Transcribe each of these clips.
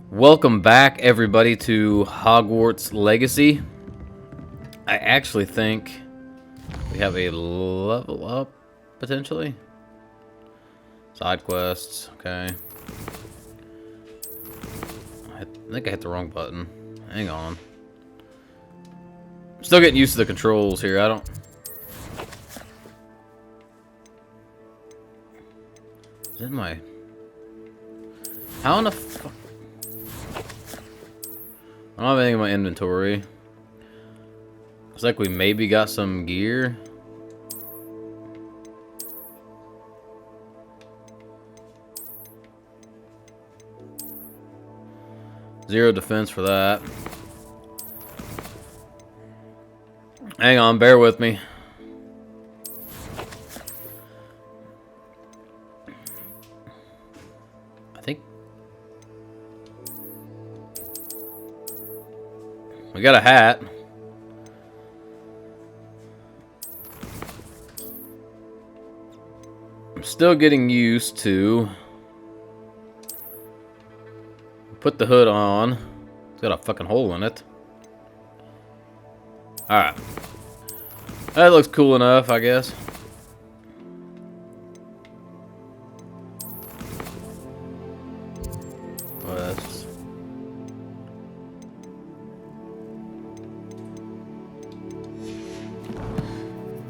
Welcome back, everybody, to Hogwarts Legacy. I actually think we have a level up, potentially. Side quests, okay. I think I hit the wrong button. Hang on. I'm still getting used to the controls here. I don't... Is it my... How in the fuck... I don't have anything in my inventory. Looks like we maybe got some gear. Zero defense for that. Hang on, bear with me. I think we got a hat. I'm still getting used to. Put the hood on. It's got a fucking hole in it. Alright. That looks cool enough, I guess. Quests.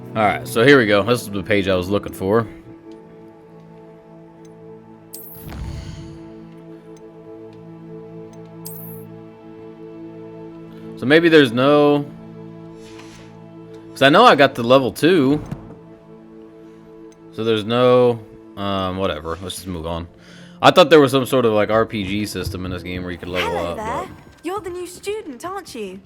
Alright, so here we go. This is the page I was looking for. So maybe there's no... Because I know I got to level 2. So there's no... whatever. Let's just move on. I thought there was some sort of like RPG system in this game where you could level Hello up. there. But You're the new student, aren't you?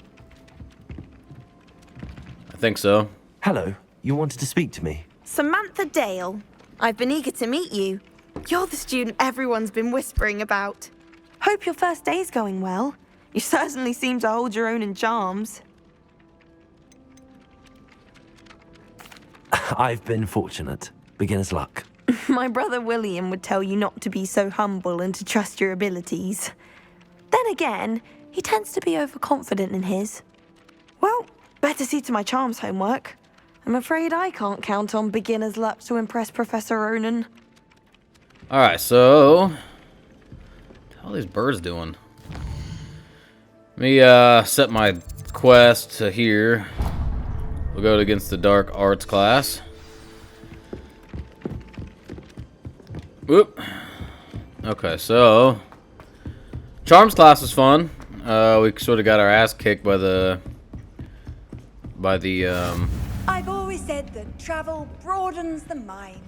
I think so. Hello. You wanted to speak to me? Samantha Dale. I've been eager to meet you. You're the student everyone's been whispering about. Hope your first day's going well. You certainly seem to hold your own in charms. I've been fortunate. Beginner's luck. My brother William would tell you not to be so humble and to trust your abilities. Then again, he tends to be overconfident in his. Well, better see to my charms homework. I'm afraid I can't count on beginner's luck to impress Professor Ronan. Alright, so... What the hell are these birds doing? Let me set my quest to here. We'll go against the dark arts class. Whoop. Okay, so charms class was fun. We sort of got our ass kicked by the I've always said that travel broadens the mind.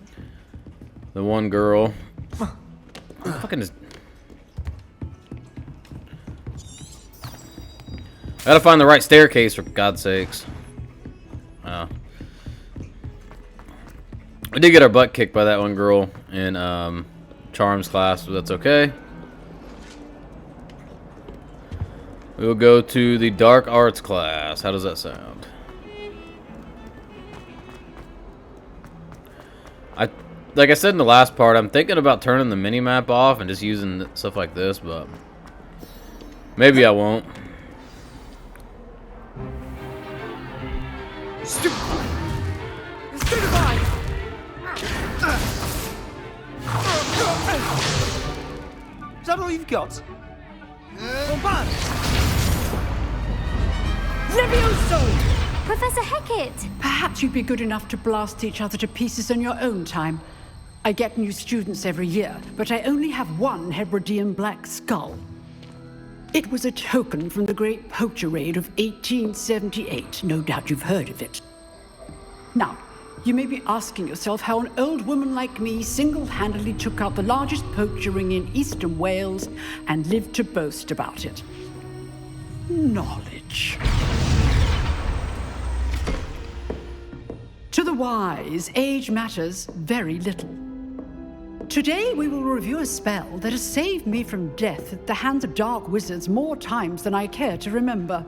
the one girl. Fucking just... Gotta find the right staircase, for God's sakes. We did get our butt kicked by that one girl in charms class, but that's okay. We'll go to the dark arts class. How does that sound? Like I said in the last part, I'm thinking about turning the mini-map off and just using stuff like this, but maybe I won't. Stay divine! Is that all you've got? Bombard! Levioso! Professor Hecat! Perhaps you'd be good enough to blast each other to pieces in your own time. I get new students every year, but I only have one Hebridean black skull. It was a token from the Great Poacher Raid of 1878. No doubt you've heard of it. Now, you may be asking yourself how an old woman like me single-handedly took out the largest poacher ring in eastern Wales and lived to boast about it. Knowledge. To the wise, age matters very little. Today we will review a spell that has saved me from death at the hands of dark wizards more times than I care to remember.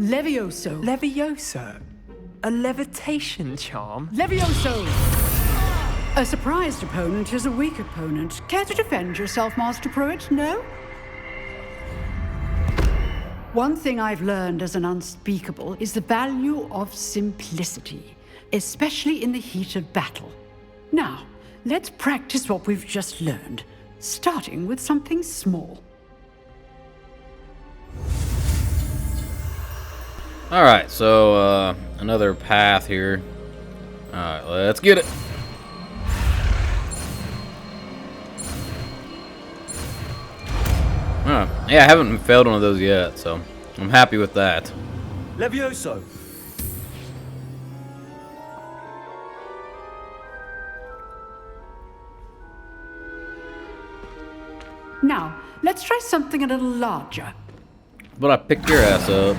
Levioso. Levioso? A levitation charm? Levioso! A surprised opponent is a weak opponent. Care to defend yourself, Master Pruitt? No? One thing I've learned as an unspeakable is the value of simplicity, especially in the heat of battle. Now, let's practice what we've just learned, starting with something small. Alright, so, another path here. Alright, let's get it. Yeah, I haven't failed one of those yet, so I'm happy with that. Levioso! Now, let's try something a little larger. But I picked your ass up.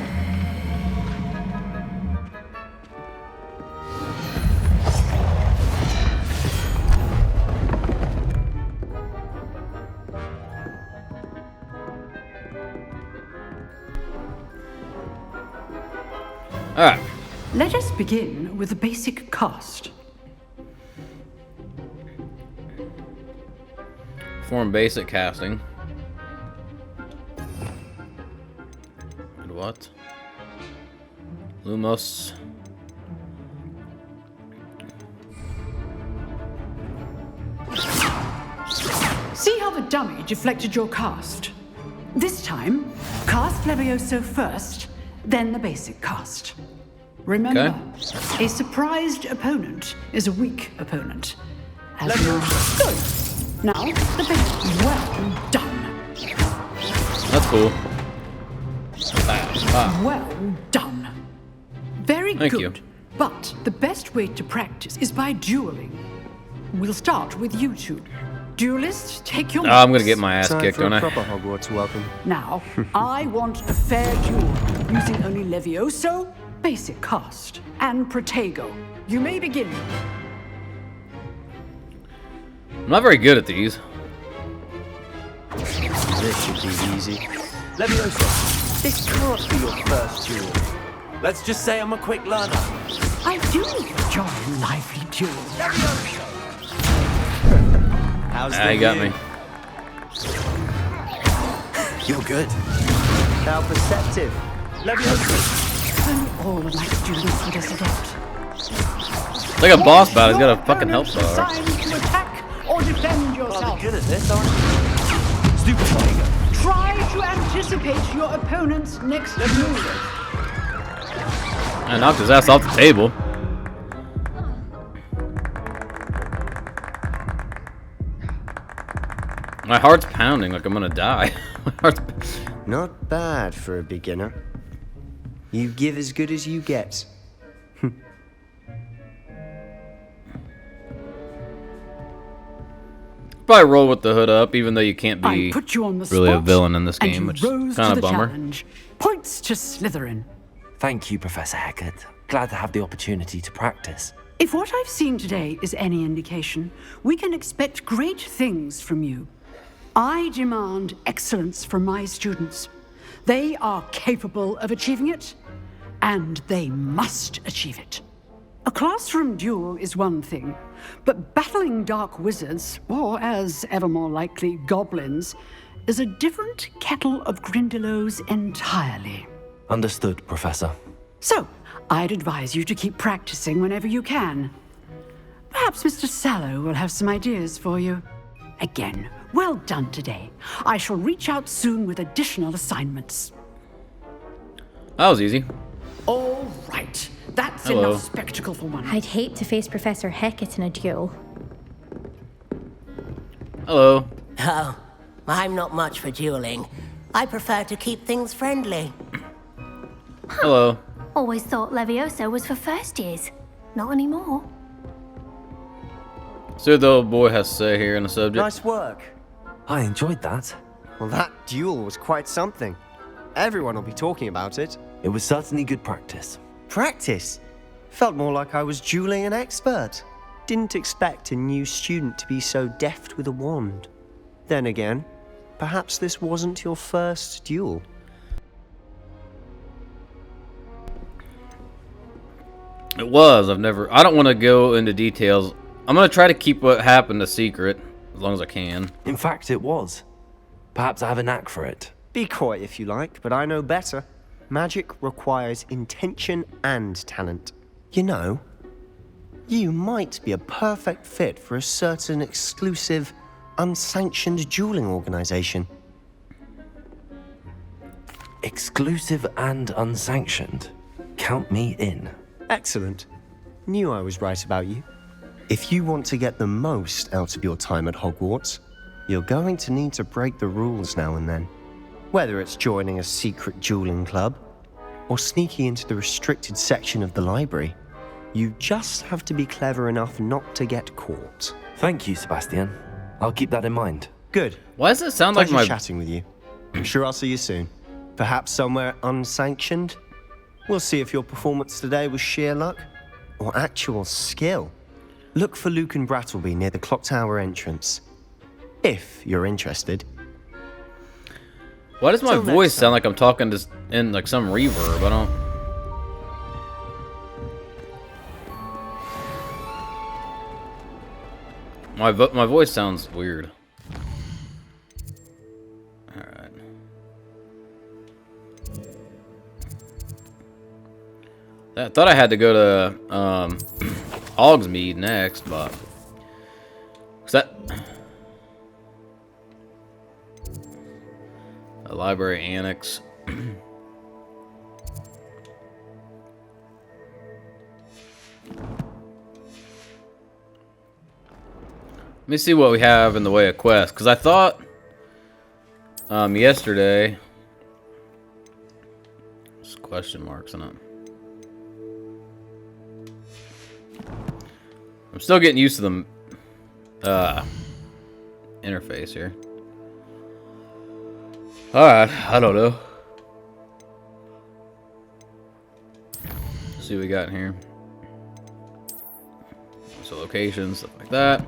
Alright. Let us begin with the basic cast. Perform basic casting. And what? Lumos. See how the dummy deflected your cast? This time, cast Levioso first, then the basic cast. Remember, a surprised opponent is a weak opponent. As good. Now, the basic. Well done. That's cool. Well done. Very Thank good. you. But the best way to practice is by dueling. We'll start with you two. Duelists, take your I'm gonna marks. get my ass Time kicked, for a don't I? proper Hogwarts welcome. Now, I want a fair duel, using only Levioso, basic cast, and Protego. You may begin. I'm not very good at these. This should be easy. Levioso! This can't be your first duel. Let's just say I'm a quick learner. I do enjoy lively duels. How's Ah, you got me. You're good. How perceptive. Levioso! Only all of my students would adapt. It's like a boss battle. He's got a fucking health bar. Time to attack or defend yourself. Good at this, aren't you? Stupefying. Try to anticipate your opponent's next move. I knocked his ass off the table. My heart's pounding like I'm gonna die. My heart's... Not bad for a beginner. You give as good as you get. Probably roll with the hood up, even though you can't I be put you on the really a spot, villain in this and game, you which rose is to kind of a the bummer. challenge. Points to Slytherin. Thank you, Professor Hecat. Glad to have the opportunity to practice. If what I've seen today is any indication, we can expect great things from you. I demand excellence from my students. They are capable of achieving it, and they must achieve it. A classroom duel is one thing, but battling dark wizards, or as ever more likely, goblins, is a different kettle of Grindylows entirely. Understood, Professor. So, I'd advise you to keep practicing whenever you can. Perhaps Mr. Sallow will have some ideas for you. Again, well done today. I shall reach out soon with additional assignments. That was easy. All right. That's Hello. enough spectacle for one. I'd hate to face Professor Hecat in a duel. Hello. Oh, I'm not much for dueling. I prefer to keep things friendly. Hello. Always thought Levioso was for first years. Not anymore. See what the old boy has to say here in the subject. Nice work. I enjoyed that. Well, that duel was quite something. Everyone will be talking about it. It was certainly good practice. Practice? Felt more like I was dueling an expert. Didn't expect a new student to be so deft with a wand. Then again, perhaps this wasn't your first duel. It was. I don't want to go into details. I'm going to try to keep what happened a secret as long as I can. In fact, it was. Perhaps I have a knack for it. Be coy if you like, but I know better. Magic requires intention and talent. You know, you might be a perfect fit for a certain exclusive, unsanctioned dueling organization. Exclusive and unsanctioned. Count me in. Excellent. Knew I was right about you. If you want to get the most out of your time at Hogwarts, you're going to need to break the rules now and then. Whether it's joining a secret dueling club, or sneaking into the restricted section of the library, you just have to be clever enough not to get caught. Thank you, Sebastian. I'll keep that in mind. Good. Why does it sound like Pleasure my... chatting with you. I'm sure I'll see you soon. Perhaps somewhere unsanctioned? We'll see if your performance today was sheer luck or actual skill. Look for Luke and Brattleby near the clock tower entrance. If you're interested. Why does my Till next voice time. sound like I'm talking to in like some reverb? I don't... My voice sounds weird. Alright. I thought I had to go to Hogsmeade next, but... Is that... A library annex. Let me see what we have in the way of quests, because I thought yesterday there's question marks in it. I'm still getting used to the interface here. Alright, I don't know. Let's see what we got in here. So locations, stuff like that.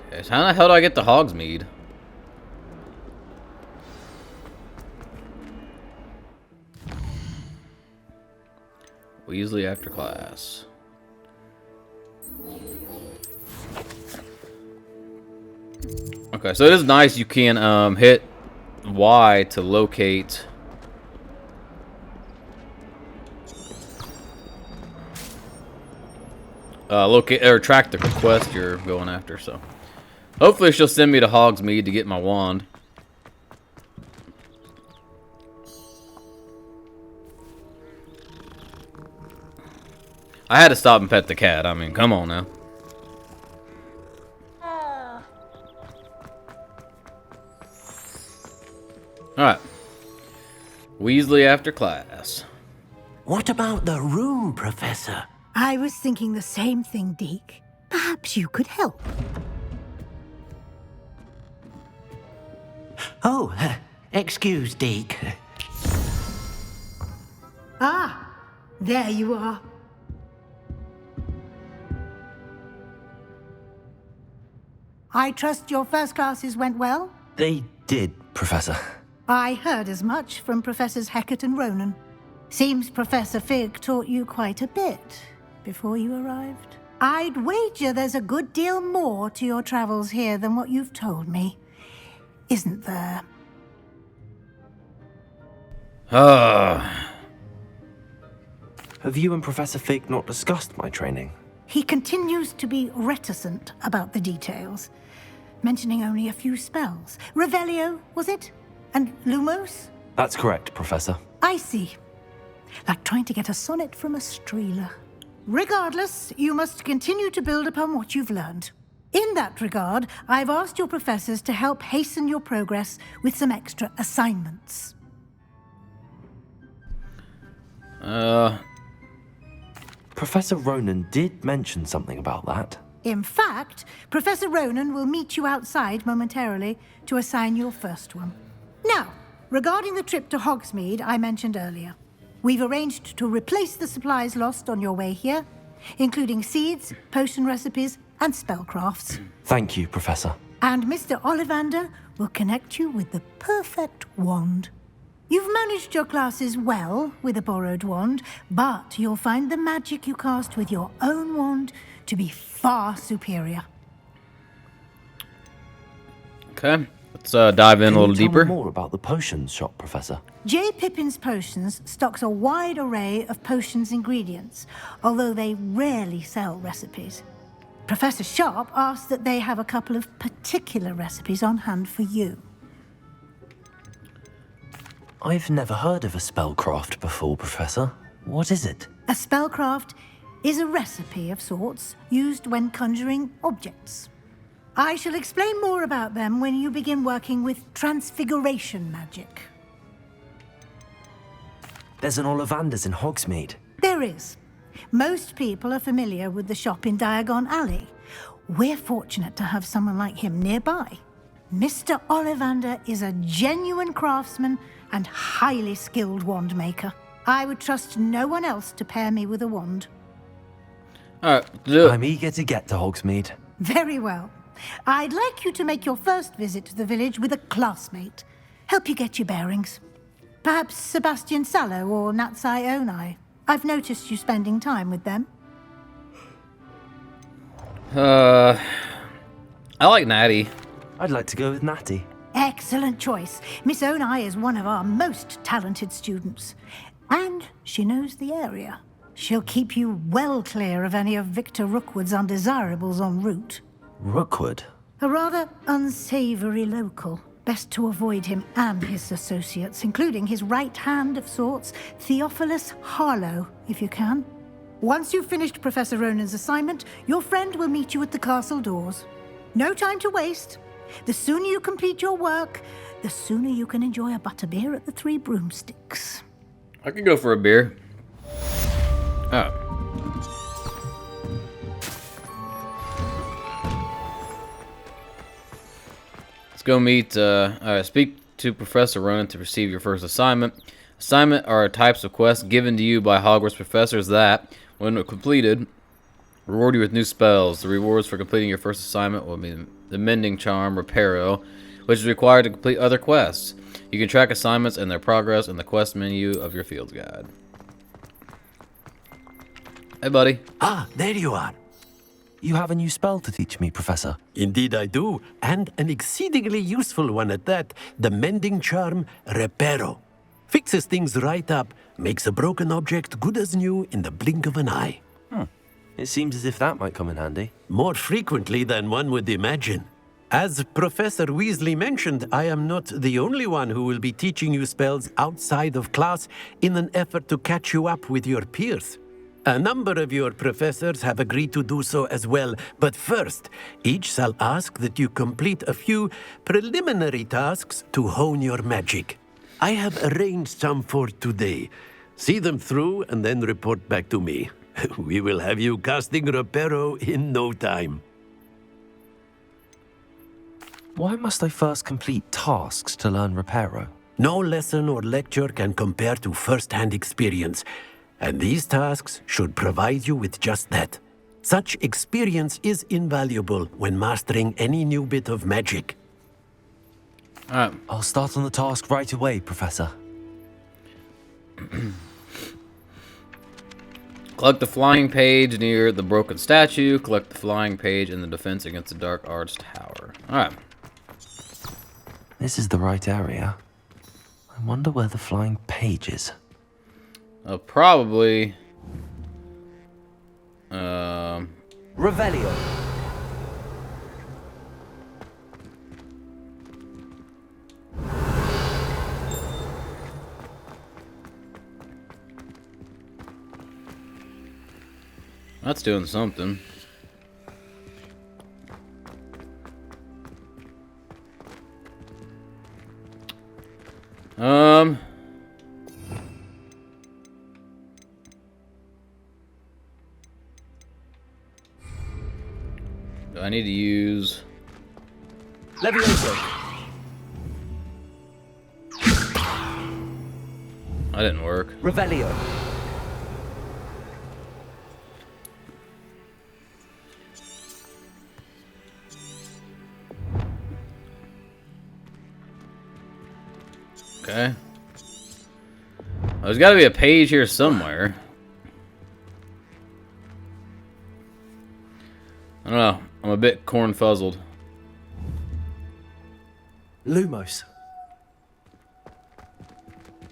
Okay, so how the hell do I get to Hogsmeade? Weasley after class. Okay, so it is nice you can hit Y to locate or track the quest you're going after, so hopefully she'll send me to Hogsmeade to get my wand. I had to stop and pet the cat. I mean, come on now. Alright. Weasley after class. What about the room, Professor? I was thinking the same thing, Deke. Perhaps you could help. Oh, excuse, Deke. Ah, there you are. I trust your first classes went well? They did, Professor. I heard as much from Professors Hecat and Ronan. Seems Professor Fig taught you quite a bit before you arrived. I'd wager there's a good deal more to your travels here than what you've told me. Isn't there? Have you and Professor Fig not discussed my training? He continues to be reticent about the details, mentioning only a few spells. Revelio, was it? And Lumos? That's correct, Professor. I see. Like trying to get a sonnet from a streeler. Regardless, you must continue to build upon what you've learned. In that regard, I've asked your professors to help hasten your progress with some extra assignments. Professor Ronan did mention something about that. In fact, Professor Ronan will meet you outside momentarily to assign your first one. Now, regarding the trip to Hogsmeade I mentioned earlier, we've arranged to replace the supplies lost on your way here, including seeds, potion recipes, and spellcrafts. Thank you, Professor. And Mr. Ollivander will connect you with the perfect wand. You've managed your classes well with a borrowed wand, but you'll find the magic you cast with your own wand to be far superior. Okay, let's dive in a little Can you deeper. tell me more about the potions shop, Professor? J. Pippin's Potions stocks a wide array of potions ingredients, although they rarely sell recipes. Professor Sharp asked that they have a couple of particular recipes on hand for you. I've never heard of a spellcraft before, Professor. What is it? A spellcraft is a recipe of sorts used when conjuring objects. I shall explain more about them when you begin working with transfiguration magic. There's an Ollivander's in Hogsmeade. There is. Most people are familiar with the shop in Diagon Alley. We're fortunate to have someone like him nearby. Mr. Ollivander is a genuine craftsman and highly skilled wand maker. I would trust no one else to pair me with a wand. Alright, do it. I'm eager to get to Hogsmeade. Very well. I'd like you to make your first visit to the village with a classmate. Help you get your bearings. Perhaps Sebastian Sallow or Natsai Onai. I've noticed you spending time with them. I like Natty. I'd like to go with Natty. Excellent choice. Miss Onai is one of our most talented students. And she knows the area. She'll keep you well clear of any of Victor Rookwood's undesirables en route. Rookwood? A rather unsavory local. Best to avoid him and his associates, including his right hand of sorts, Theophilus Harlow, if you can. Once you've finished Professor Ronan's assignment, your friend will meet you at the castle doors. No time to waste. The sooner you complete your work, the sooner you can enjoy a butterbeer at the Three Broomsticks. I could go for a beer. Oh. Let's go meet, speak to Professor Ronan to receive your first assignment. Assignment are types of quests given to you by Hogwarts professors that, when completed, reward you with new spells. The rewards for completing your first assignment will be the Mending Charm, Reparo, which is required to complete other quests. You can track assignments and their progress in the quest menu of your field guide. Hey, buddy. Ah, there you are. You have a new spell to teach me, Professor. Indeed I do, and an exceedingly useful one at that. The Mending Charm, Reparo. Fixes things right up, makes a broken object good as new in the blink of an eye. It seems as if that might come in handy. More frequently than one would imagine. As Professor Weasley mentioned, I am not the only one who will be teaching you spells outside of class in an effort to catch you up with your peers. A number of your professors have agreed to do so as well, but first, each shall ask that you complete a few preliminary tasks to hone your magic. I have arranged some for today. See them through and then report back to me. We will have you casting Reparo in no time. Why must I first complete tasks to learn Reparo? No lesson or lecture can compare to first-hand experience, and these tasks should provide you with just that. Such experience is invaluable when mastering any new bit of magic. I'll start on the task right away, Professor. Collect the flying page near the broken statue. Collect the flying page in the defense against the Dark Arts Tower. Alright. This is the right area. I wonder where the flying page is. Probably... Revelio. That's doing something. Do I need to use... Levioso. That didn't work. Revelio. Okay. There's got to be a page here somewhere. I don't know. I'm a bit corn-fuzzled. Lumos.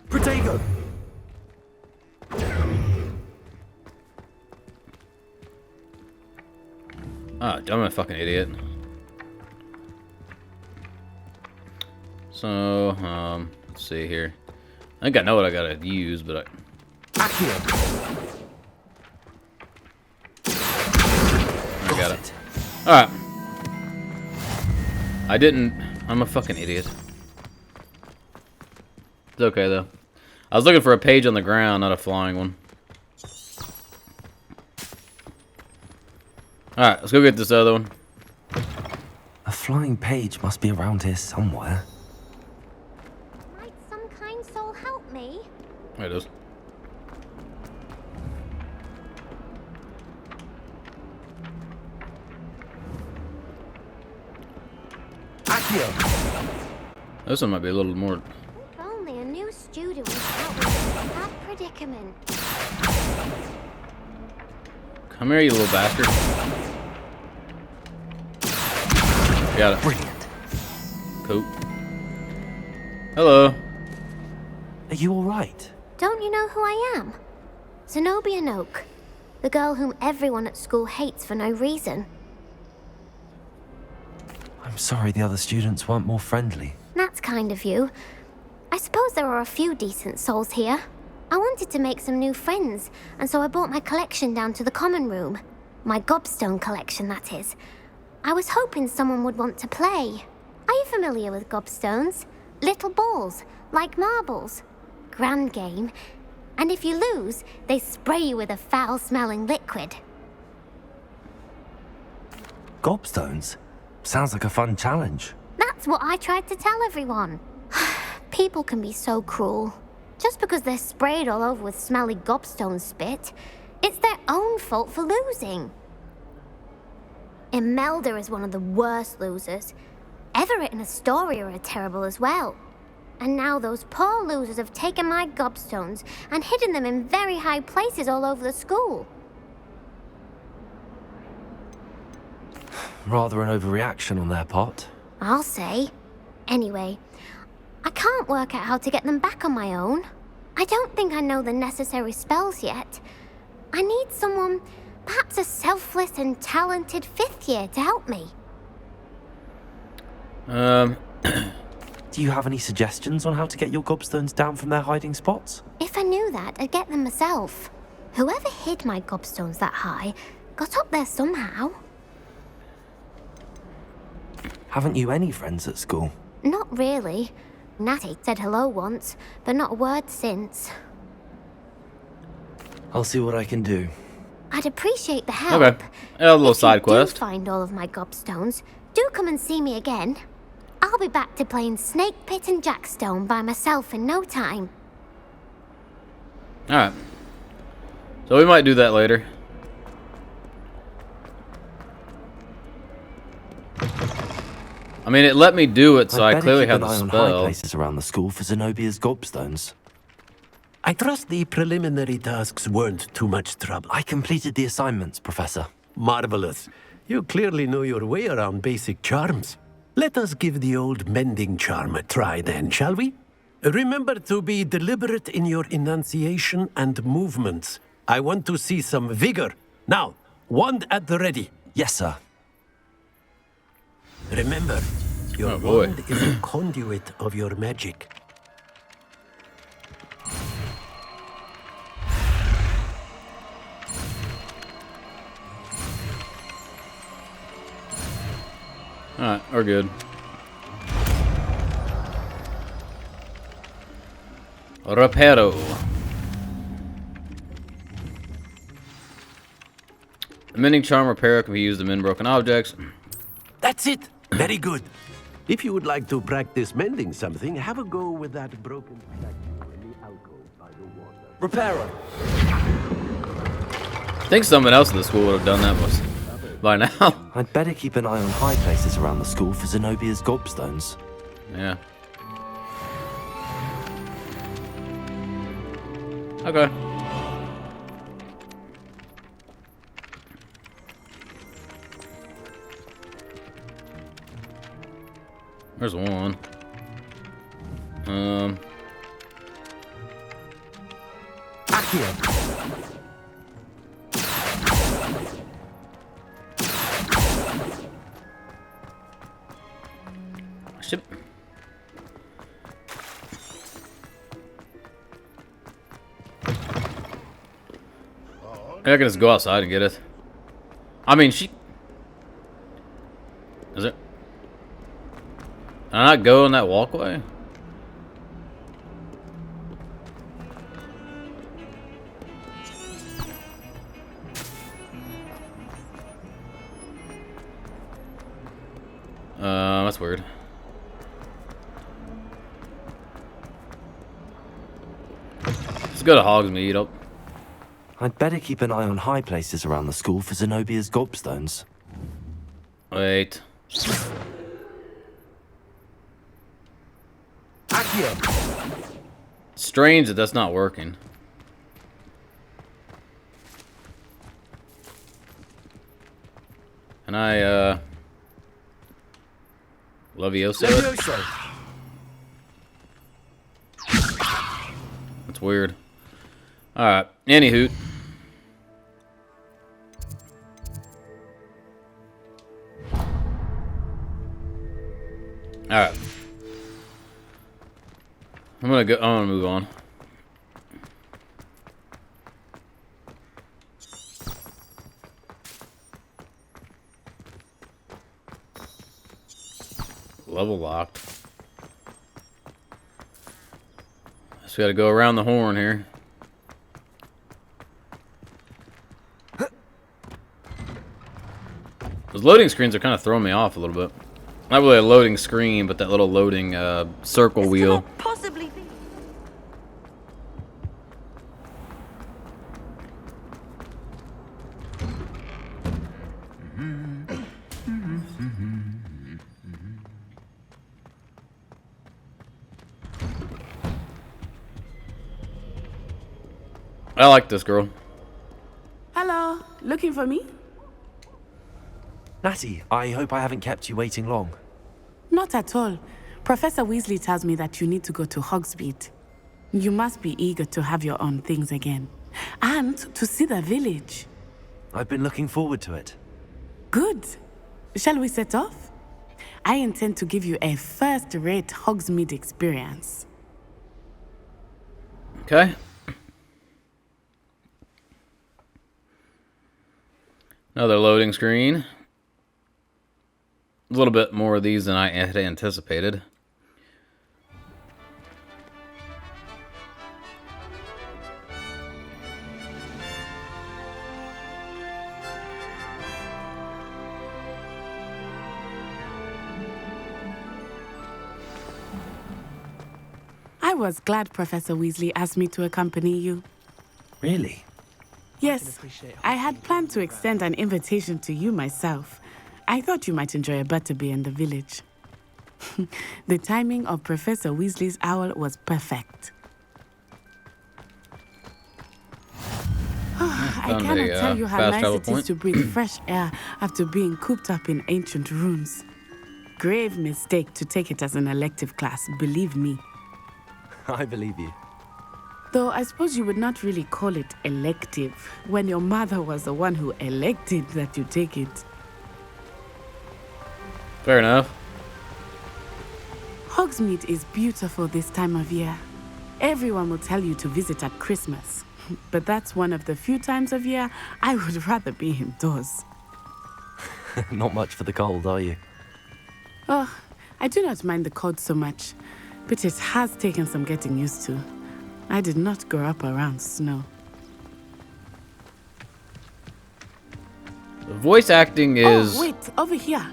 Protego! Ah, I'm a fucking idiot. So, let's see here. I think I know what I gotta use, but I got it. Alright. I didn't. I'm a fucking idiot. It's okay, though. I was looking for a page on the ground, not a flying one. Alright, let's go get this other one. A flying page must be around here somewhere. Might some kind soul help me? There it is. This one might be a little more. If only a new student was out with that predicament. Come here, you little bastard. Got it. Brilliant. Cool. Hello. Are you alright? Don't you know who I am? Zenobia Noak, the girl whom everyone at school hates for no reason. I'm sorry the other students weren't more friendly. That's kind of you. I suppose there are a few decent souls here. I wanted to make some new friends, and so I brought my collection down to the common room. My gobstone collection, that is. I was hoping someone would want to play. Are you familiar with gobstones? Little balls, like marbles. Grand game. And if you lose, they spray you with a foul-smelling liquid. Gobstones? Sounds like a fun challenge. That's what I tried to tell everyone. People can be so cruel. Just because they're sprayed all over with smelly gobstone spit, it's their own fault for losing. Imelda is one of the worst losers. Everett and Astoria are terrible as well. And now those poor losers have taken my gobstones and hidden them in very high places all over the school. Rather an overreaction on their part. I'll say. Anyway, I can't work out how to get them back on my own. I don't think I know the necessary spells yet. I need someone, perhaps a selfless and talented fifth year to help me. Do you have any suggestions on how to get your gobstones down from their hiding spots? If I knew that, I'd get them myself. Whoever hid my gobstones that high got up there somehow. Haven't you any friends at school? Not really. Natty said hello once, but not a word since. I'll see what I can do. I'd appreciate the help. Okay. A little side If quest. you do find all of my gobstones, do come and see me again. I'll be back to playing Snake Pit and Jackstone by myself in no time. Alright. So we might do that later. I mean, it let me do it, so I clearly have the High spell. places around the school for Zenobia's gobstones. I trust the preliminary tasks weren't too much trouble. I completed the assignments, Professor. Marvelous. You clearly know your way around basic charms. Let us give the old mending charm a try then, shall we? Remember to be deliberate in your enunciation and movements. I want to see some vigor. Now, wand at the ready. Yes, sir. Remember, your Oh, boy. wand is a conduit of your magic. Alright, we're good. Reparo. The mending charm reparo can be used to mend broken objects. That's it. Very good. If you would like to practice mending something, have a go with that broken statue in the alcove by the water. Reparo. I think someone else in the school would have done that by now. I'd better keep an eye on high places around the school for Zenobia's gobstones. Yeah. Okay. There's one. Ship. I can just go outside and get it. I mean, she... Is it? Can I not go in that walkway? That's weird. Let's go to Hogsmeade. Oh. I'd better keep an eye on high places around the school for Zenobia's gobstones. Wait. Strange that that's not working. Can I, Levioso? That's weird. Alright, anywho. Alright. I'm gonna move on. Level locked. So we gotta go around the horn here. Those loading screens are kind of throwing me off a little bit. Not really a loading screen, but that little loading circle This wheel. cannot possibly be. I like this girl. Hello, looking for me? Natty, I hope I haven't kept you waiting long. Not at all. Professor Weasley tells me that you need to go to Hogsmeade. You must be eager to have your own things again. And to see the village. I've been looking forward to it. Good. Shall we set off? I intend to give you a first-rate Hogsmeade experience. Okay. Another loading screen. A little bit more of these than I had anticipated. I was glad Professor Weasley asked me to accompany you. Really? Yes, I had planned to extend an invitation to you myself. I thought you might enjoy a butterbeer in the village. The timing of Professor Weasley's owl was perfect. I cannot tell you how nice it is to breathe fresh air after being cooped up in ancient rooms. Grave mistake to take it as an elective class, believe me. I believe you. Though I suppose you would not really call it elective when your mother was the one who elected that you take it. Fair enough. Hogsmeade is beautiful this time of year. Everyone will tell you to visit at Christmas. But that's one of the few times of year I would rather be indoors. Not much for the cold, are you? Oh, I do not mind the cold so much, but it has taken some getting used to. I did not grow up around snow. The voice acting is... Oh, wait, over here.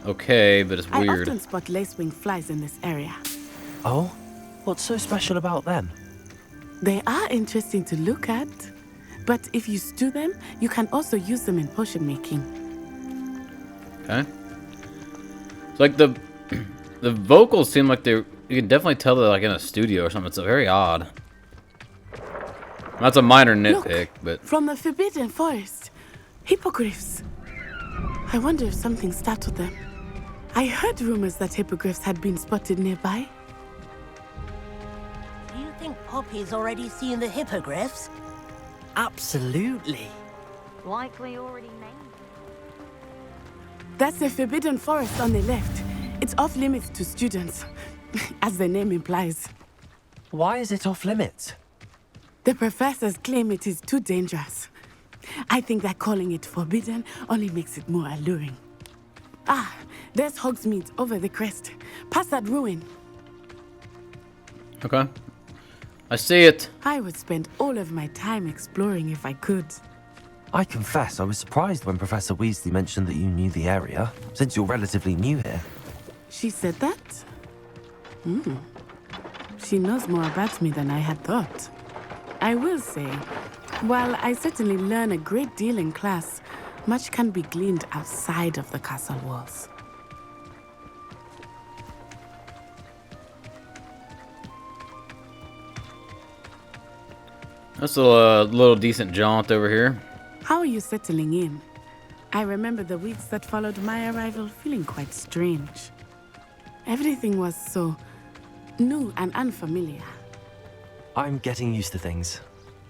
Okay, but it's I weird. often spot lacewing flies in this area. Oh? What's so special about them? They are interesting to look at, but if you stew them, you can also use them in potion making. Okay. It's like the vocals seem like they're... You can definitely tell they're like in a studio or something. It's very odd. That's a minor nitpick, but... From the Forbidden Forest. Hippogriffs. I wonder if something startled them. I heard rumors that hippogriffs had been spotted nearby. Poppy's already seen the hippogriffs? Absolutely. Likely already named. That's the Forbidden Forest on the left. It's off limits to students, as the name implies. Why is it off limits? The professors claim it is too dangerous. I think that calling it forbidden only makes it more alluring. Ah, there's Hogsmeade over the crest. Past that ruin. Okay. I see it. I would spend all of my time exploring if I could. I confess I was surprised when Professor Weasley mentioned that you knew the area, since you're relatively new here. She said that? She knows more about me than I had thought. I will say, while I certainly learn a great deal in class, much can be gleaned outside of the castle walls. That's a little decent jaunt over here. How are you settling in? I remember the weeks that followed my arrival feeling quite strange. Everything was so new and unfamiliar. I'm getting used to things.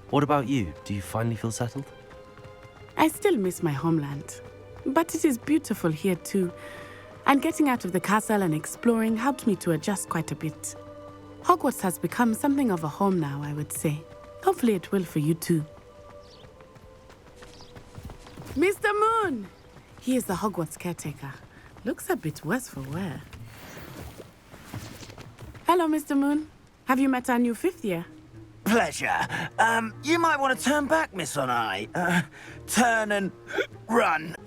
What about you? Do you finally feel settled? I still miss my homeland, but it is beautiful here too. And getting out of the castle and exploring helped me to adjust quite a bit. Hogwarts has become something of a home now, I would say. Hopefully it will for you too. Mr. Moon! He is the Hogwarts caretaker. Looks a bit worse for wear. Hello, Mr. Moon. Have you met our new fifth year? Pleasure. You might want to turn back, Miss Onai. Turn and run.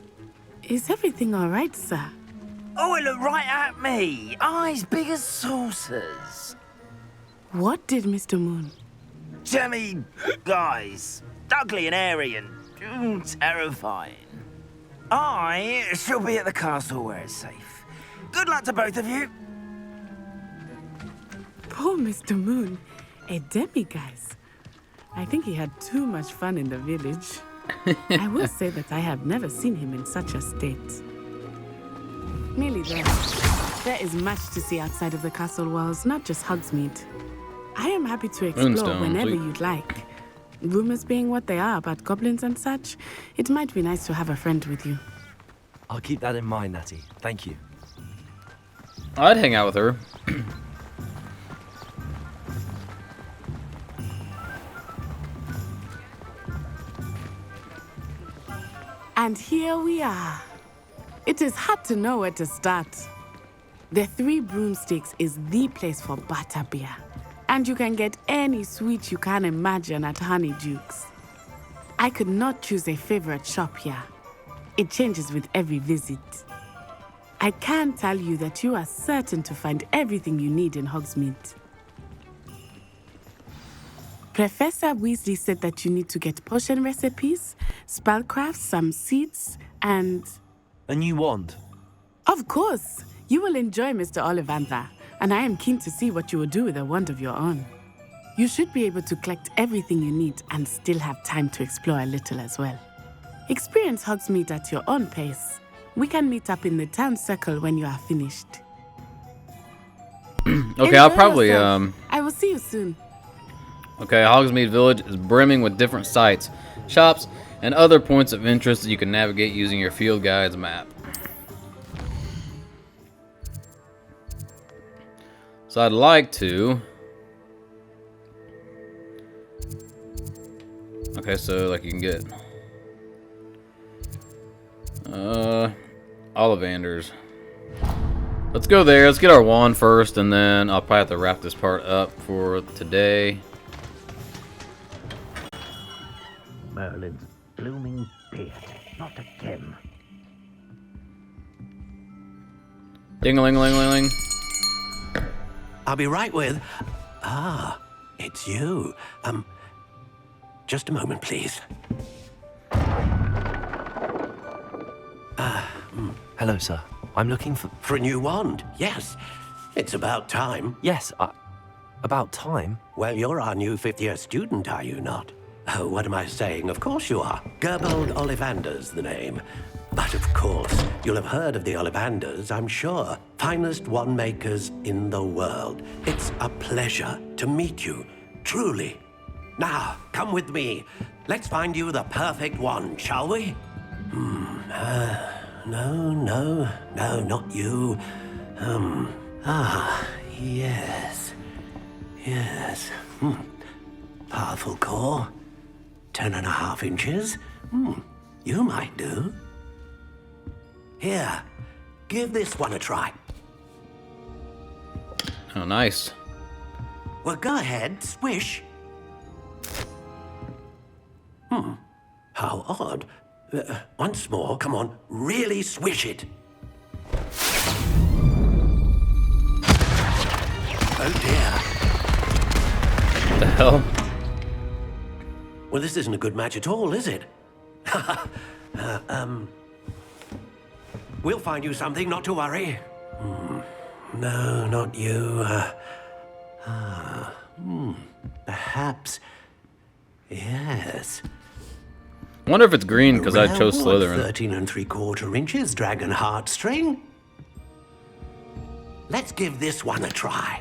Is everything all right, sir? Oh, it looked right at me. Eyes big as saucers. What did Mr. Moon? Jemmy guys. Ugly and airy and terrifying. I shall be at the castle where it's safe. Good luck to both of you. Poor Mr. Moon. A demiguise. I think he had too much fun in the village. I will say that I have never seen him in such a state. Nearly there. There is much to see outside of the castle walls, not just Hogsmeade. I am happy to explore Moonstone, whenever sweet. you'd like. Rumors being what they are about goblins and such, it might be nice to have a friend with you. I'll keep that in mind, Natty. Thank you. I'd hang out with her. And here we are. It is hard to know where to start. The Three Broomsticks is the place for butterbeer. And you can get any sweet you can imagine at Honeydukes. I could not choose a favorite shop here. It changes with every visit. I can tell you that you are certain to find everything you need in Hogsmeade. Professor Weasley said that you need to get potion recipes, spellcrafts, some seeds, and... A new wand? Of course! You will enjoy Mr. Ollivander, and I am keen to see what you will do with a wand of your own. You should be able to collect everything you need and still have time to explore a little as well. Experience Hogsmeade at your own pace. We can meet up in the town circle when you are finished. Okay, I'll probably, yourself. I will see you soon. Okay, Hogsmeade Village is brimming with different sites, shops, and other points of interest that you can navigate using your field guide's map. So I'd like to... Okay, so like you can get... Ollivanders. Let's go there. Let's get our wand first, and then I'll probably have to wrap this part up for today. Merlin's blooming beard, not a gem. Ding-a-ling-a-ling-a-ling. I'll be right with... Ah, it's you. Just a moment, please. Hello, sir. I'm looking for... For a new wand, yes. It's about time. Yes, about time? Well, you're our new fifth-year student, are you not? Oh, what am I saying? Of course you are. Gerbold Ollivander's the name. But of course, you'll have heard of the Ollivanders, I'm sure. Finest wand makers in the world. It's a pleasure to meet you. truly. Now, come with me. Let's find you the perfect wand, shall we? No, not you. Yes. Powerful core. 10.5 inches. You might do. Here, give this one a try. Oh, nice. Well, go ahead, swish. How odd. Once more, come on, really swish it. Oh dear. What the hell? Well, this isn't a good match at all, is it? We'll find you something, not to worry. No, not you. Perhaps. Yes. I wonder if it's green because I chose Well, Slytherin. 13 3/4 inches dragon heartstring. Let's give this one a try.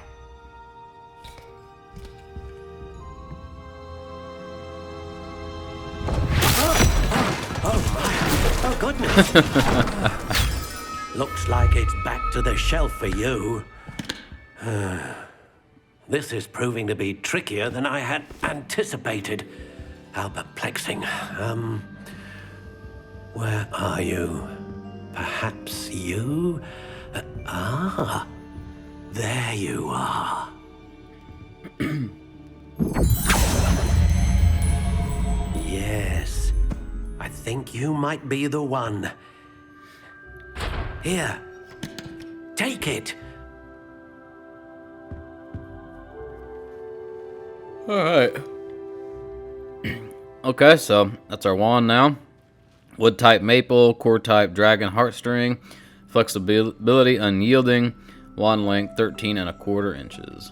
Oh goodness. Looks like it's back to the shelf for you. This is proving to be trickier than I had anticipated. How perplexing. Where are you? Perhaps you? There you are. Yes, I think you might be the one. Here, take it. Alright. Okay, so that's our wand now. Wood type maple, core type dragon heartstring, flexibility unyielding, wand length 13.25 inches.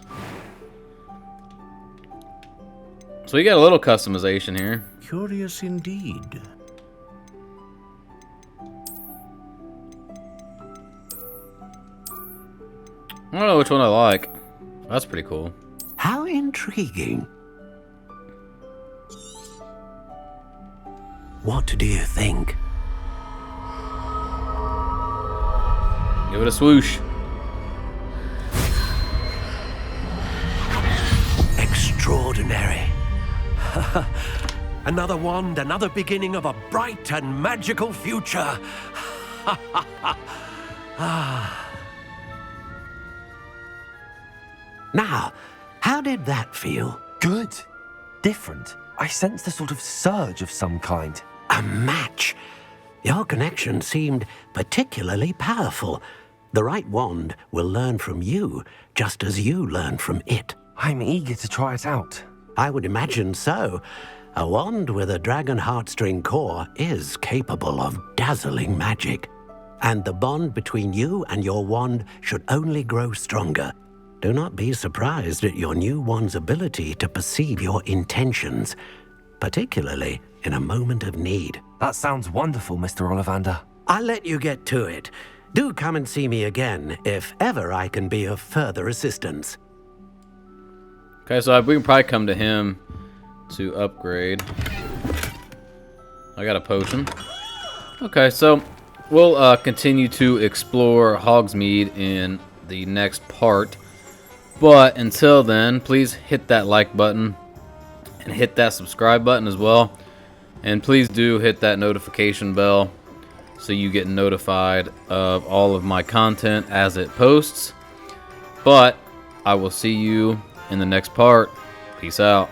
So we got a little customization here. Curious indeed. I don't know which one I like. That's pretty cool. How intriguing. What do you think? Give it a swoosh. Extraordinary. Another wand, another beginning of a bright and magical future. Now, how did that feel? Good. Different. I sensed a sort of surge of some kind. A match. Your connection seemed particularly powerful. The right wand will learn from you, just as you learn from it. I'm eager to try it out. I would imagine so. A wand with a dragon heartstring core is capable of dazzling magic. And the bond between you and your wand should only grow stronger. Do not be surprised at your new wand's ability to perceive your intentions, particularly in a moment of need. That sounds wonderful, Mr. Ollivander. I'll let you get to it. Do come and see me again if ever I can be of further assistance. Okay, so we can probably come to him to upgrade. I got a potion. Okay, so we'll continue to explore Hogsmeade in the next part. But until then, please hit that like button and hit that subscribe button as well. And please do hit that notification bell so you get notified of all of my content as it posts. But I will see you in the next part. Peace out.